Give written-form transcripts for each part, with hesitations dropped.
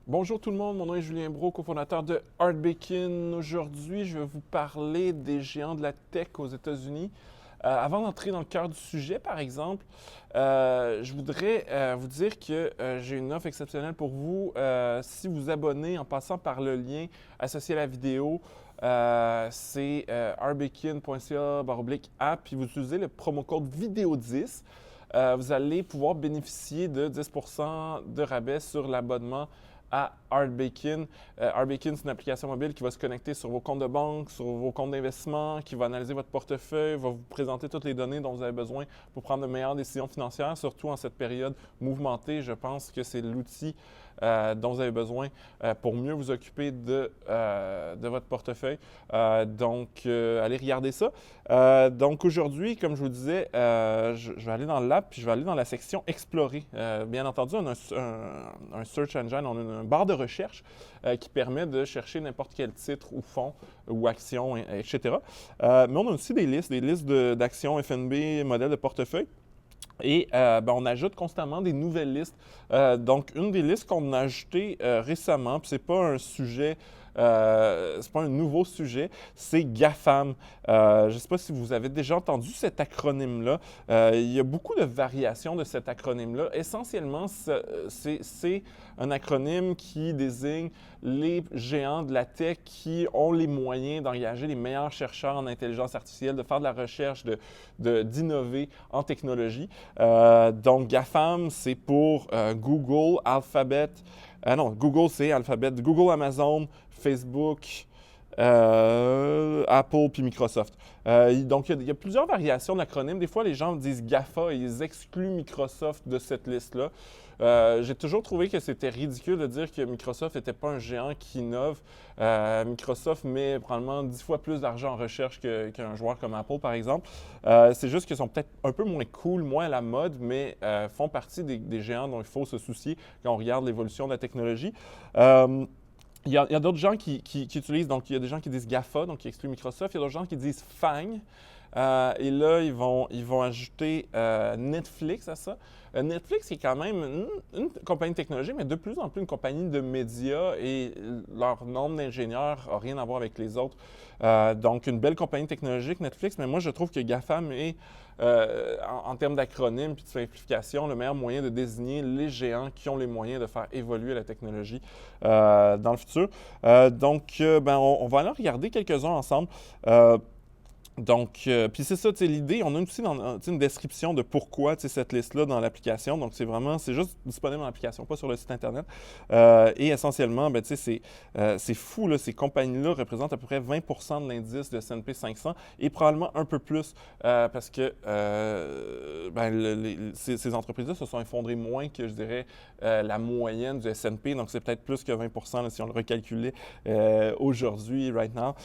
Bonjour tout le monde, mon nom est Julien Brault, cofondateur de Art-Bacon. Aujourd'hui, je vais vous parler des géants de la tech aux États-Unis. Avant d'entrer dans le cœur du sujet, par exemple, je voudrais vous dire que j'ai une offre exceptionnelle pour vous. Si vous abonnez en passant par le lien associé à la vidéo, c'est arbacon.ca/app, puis vous utilisez le promo code vidéo10. Vous allez pouvoir bénéficier de 10% de rabais sur l'abonnement à Art-Bacon. Art-Bacon, c'est une application mobile qui va se connecter sur vos comptes de banque, sur vos comptes d'investissement, qui va analyser votre portefeuille, va vous présenter toutes les données dont vous avez besoin pour prendre de meilleures décisions financières, surtout en cette période mouvementée. Je pense que c'est l'outil dont vous avez besoin pour mieux vous occuper de votre portefeuille. Allez regarder ça. Donc aujourd'hui, comme je vous disais, je vais aller dans l'app puis je vais aller dans la section Explorer. Bien entendu, on a un search engine, on a une barre de recherche qui permet de chercher n'importe quel titre ou fonds ou actions, etc. Mais on a aussi des listes d'actions FNB, modèles de portefeuille. Et on ajoute constamment des nouvelles listes. Donc, une des listes qu'on a ajoutées récemment, puis c'est pas un sujet, c'est pas un nouveau sujet, c'est GAFAM. Je ne sais pas si vous avez déjà entendu cet acronyme-là. Il y a beaucoup de variations de cet acronyme-là. Essentiellement, c'est un acronyme qui désigne les géants de la tech qui ont les moyens d'engager les meilleurs chercheurs en intelligence artificielle, de faire de la recherche, d'innover en technologie. Donc, GAFAM, c'est pour Google, Alphabet. Non, Google, c'est Alphabet. Google, Amazon, Facebook, Apple puis Microsoft. Donc, il y a plusieurs variations de l'acronyme. Des fois, les gens disent GAFA et ils excluent Microsoft de cette liste-là. J'ai toujours trouvé que c'était ridicule de dire que Microsoft n'était pas un géant qui innove. Microsoft met probablement 10 fois plus d'argent en recherche qu'un joueur comme Apple, par exemple. C'est juste qu'ils sont peut-être un peu moins cool, moins à la mode, mais font partie des géants dont il faut se soucier quand on regarde l'évolution de la technologie. Il y a d'autres gens qui utilisent, donc il y a des gens qui disent GAFA, donc qui excluent Microsoft. Il y a d'autres gens qui disent FANG. Et là, ils vont ajouter Netflix à ça. Netflix est quand même une compagnie de technologie, mais de plus en plus une compagnie de médias et leur nombre d'ingénieurs n'a rien à voir avec les autres. Donc, une belle compagnie technologique, Netflix, mais moi, je trouve que GAFAM est, en termes d'acronyme et de simplification, le meilleur moyen de désigner les géants qui ont les moyens de faire évoluer la technologie dans le futur. On va aller regarder quelques-uns ensemble. Puis c'est ça, l'idée, on a aussi une description de pourquoi cette liste-là dans l'application. Donc, c'est juste disponible dans l'application, pas sur le site Internet. Et essentiellement, c'est fou, là, ces compagnies-là représentent à peu près 20% de l'indice de S&P 500 et probablement un peu plus parce que ces entreprises-là se sont effondrées moins que, je dirais, la moyenne du S&P. Donc, c'est peut-être plus que 20% là, si on le recalculait aujourd'hui, right now.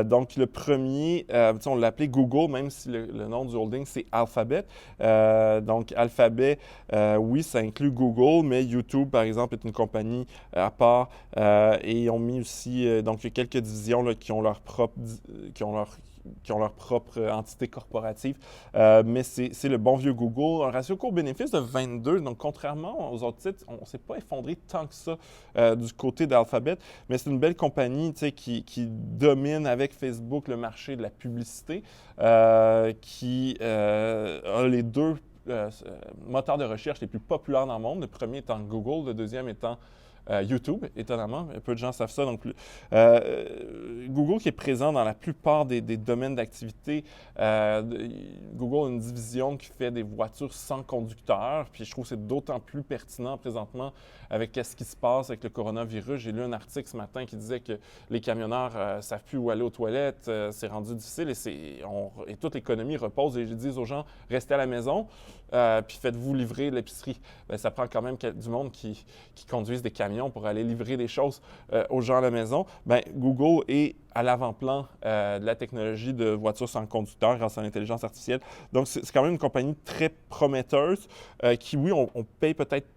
Donc, le premier, on l'a appelé Google, même si le nom du holding, c'est Alphabet. Donc, Alphabet, oui, ça inclut Google, mais YouTube, par exemple, est une compagnie à part. Et ils ont mis aussi, donc, il y a quelques divisions là, qui ont leur propre entité corporative. Mais c'est le bon vieux Google. Un ratio court-bénéfice de 22. Donc, contrairement aux autres titres, on ne s'est pas effondré tant que ça du côté d'Alphabet. Mais c'est une belle compagnie qui domine avec Facebook le marché de la publicité, qui a les deux moteurs de recherche les plus populaires dans le monde. Le premier étant Google, le deuxième étant YouTube, étonnamment. Peu de gens savent ça. Donc, Google qui est présent dans la plupart des domaines d'activité. Google a une division qui fait des voitures sans conducteur. Puis je trouve que c'est d'autant plus pertinent présentement avec ce qui se passe avec le coronavirus. J'ai lu un article ce matin qui disait que les camionneurs ne savent plus où aller aux toilettes. C'est rendu difficile et toute l'économie repose. Et je dis aux gens, restez à la maison. Puis faites-vous livrer l'épicerie. Ça prend quand même du monde qui conduisent des camions pour aller livrer des choses aux gens à la maison. Google est à l'avant-plan de la technologie de voitures sans conducteur grâce à l'intelligence artificielle. Donc, c'est quand même une compagnie très prometteuse qui, oui, on paye peut-être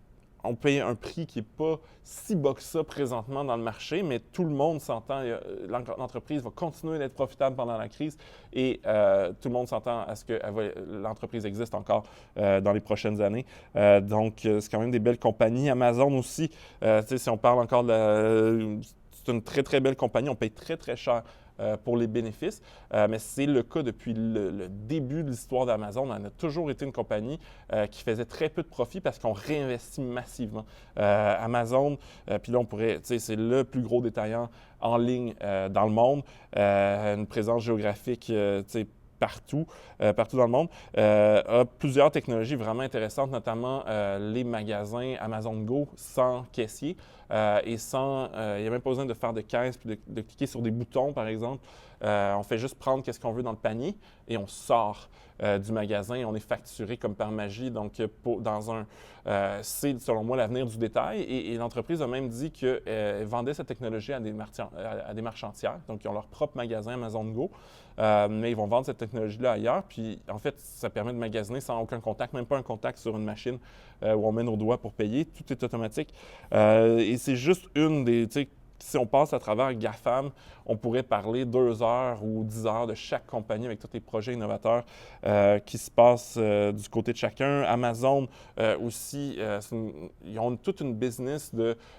on paye un prix qui n'est pas si bas que ça présentement dans le marché, mais tout le monde s'entend, l'entreprise va continuer d'être profitable pendant la crise et tout le monde s'entend à ce que l'entreprise existe encore dans les prochaines années. Donc, c'est quand même des belles compagnies. Amazon aussi, si on parle encore c'est une très, très belle compagnie, on paye très, très cher pour les bénéfices, mais c'est le cas depuis le début de l'histoire d'Amazon. On a toujours été une compagnie qui faisait très peu de profit parce qu'on réinvestit massivement. Amazon, puis là, on pourrait, c'est le plus gros détaillant en ligne dans le monde, une présence géographique, partout dans le monde, a plusieurs technologies vraiment intéressantes, notamment les magasins Amazon Go sans caissier et sans, il n'y a même pas besoin de faire de caisse puis de cliquer sur des boutons, par exemple. On fait juste prendre qu'est-ce qu'on veut dans le panier et on sort du magasin et on est facturé comme par magie. Donc, c'est selon moi l'avenir du détail et l'entreprise a même dit qu'elle vendait cette technologie à des marchands tiers. Donc, ils ont leur propre magasin Amazon Go, mais ils vont vendre cette technologie-là ailleurs. Puis, en fait, ça permet de magasiner sans aucun contact, même pas un contact sur une machine où on met nos doigts pour payer. Tout est automatique. Et c'est juste une des, si on passe à travers GAFAM, on pourrait parler 2 heures ou 10 heures de chaque compagnie avec tous les projets innovateurs qui se passent du côté de chacun. Amazon aussi, ils ont toute une business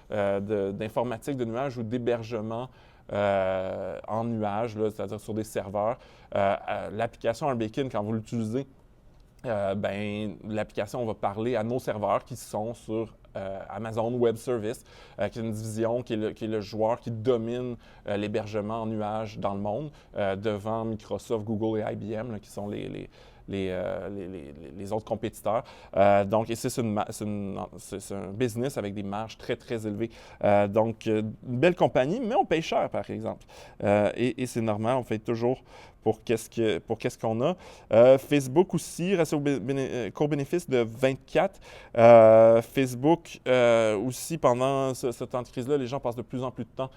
d'informatique de nuage ou d'hébergement en nuage, c'est-à-dire sur des serveurs. L'application Arbekin, quand vous l'utilisez, l'application va parler à nos serveurs qui sont sur Amazon Web Service, qui est une division qui est le joueur qui domine l'hébergement en nuage dans le monde, devant Microsoft, Google et IBM, là, qui sont les autres compétiteurs. Donc, et c'est un business avec des marges très, très élevées. Donc, une belle compagnie, mais on paye cher, par exemple. Et c'est normal, on paye toujours pour qu'est-ce qu'on a. Facebook aussi, ratio court-bénéfice de 24. Facebook aussi, pendant ce temps de crise-là, les gens passent de plus en plus de temps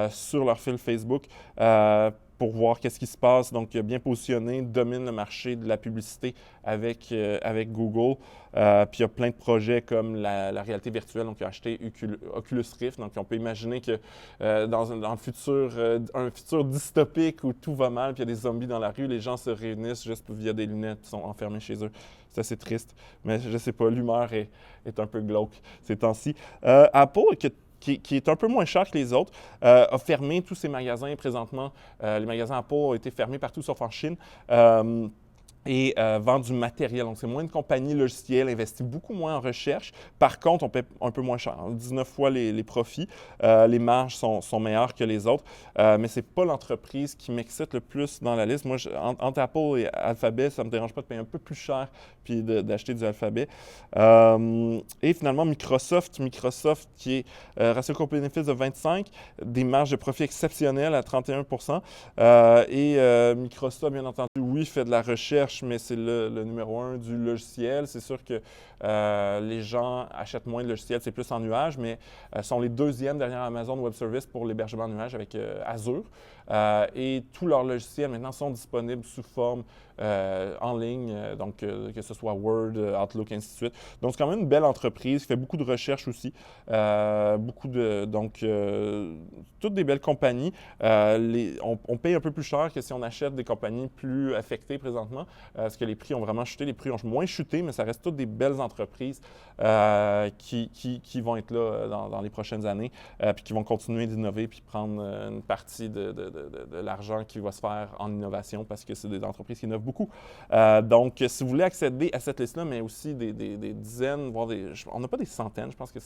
sur leur fil Facebook pour voir qu'est-ce qui se passe. Donc, bien positionné, domine le marché de la publicité avec Google. Puis, il y a plein de projets comme la réalité virtuelle. Donc, ils ont acheté Oculus Rift. Donc, on peut imaginer que dans le futur, un futur dystopique où tout va mal, puis il y a des zombies dans la rue, les gens se réunissent juste via des lunettes, ils sont enfermés chez eux. C'est assez triste, mais je ne sais pas, l'humeur est un peu glauque ces temps-ci. Apple, qui est un peu moins cher que les autres, a fermé tous ses magasins présentement. Les magasins Apple ont été fermés partout sauf en Chine. Et vend du matériel. Donc, c'est moins une compagnie logicielle, investit beaucoup moins en recherche. Par contre, on paie un peu moins cher, 19 fois les profits. Les marges sont meilleures que les autres, mais ce n'est pas l'entreprise qui m'excite le plus dans la liste. Moi, entre Apple et Alphabet, ça ne me dérange pas de payer un peu plus cher puis d'acheter du Alphabet. Et finalement, Microsoft qui est ratio court-bénéfice de 25, des marges de profit exceptionnelles à 31 Microsoft, bien entendu, oui, fait de la recherche, mais c'est le numéro 1 du logiciel. C'est sûr que les gens achètent moins de logiciels, c'est plus en nuage, mais sont les deuxièmes derrière Amazon Web Service pour l'hébergement en nuage avec Azure. Et tous leurs logiciels maintenant sont disponibles sous forme en ligne, donc que ce soit Word, Outlook, ainsi de suite. Donc, c'est quand même une belle entreprise qui fait beaucoup de recherche aussi. Toutes des belles compagnies. On paye un peu plus cher que si on achète des compagnies plus affectées présentement, parce que les prix ont vraiment chuté. Les prix ont moins chuté, mais ça reste toutes des belles entreprises qui vont être là dans les prochaines années, puis qui vont continuer d'innover, puis prendre une partie de l'argent qui va se faire en innovation, parce que c'est des entreprises qui innovent beaucoup. Donc, si vous voulez accéder à cette liste-là, mais aussi des dizaines, voire on n'a pas des centaines, je pense que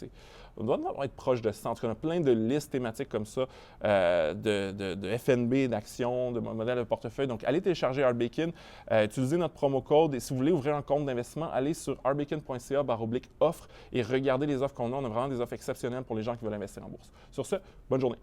on doit être proche de 100. En tout cas, on a plein de listes thématiques comme ça, de FNB, d'actions, de modèles de portefeuille. Donc, allez télécharger Arbekin, utilisez notre promo code et si vous voulez ouvrir un compte d'investissement, allez sur arbekin.ca/offre et regardez les offres qu'on a. On a vraiment des offres exceptionnelles pour les gens qui veulent investir en bourse. Sur ce, bonne journée.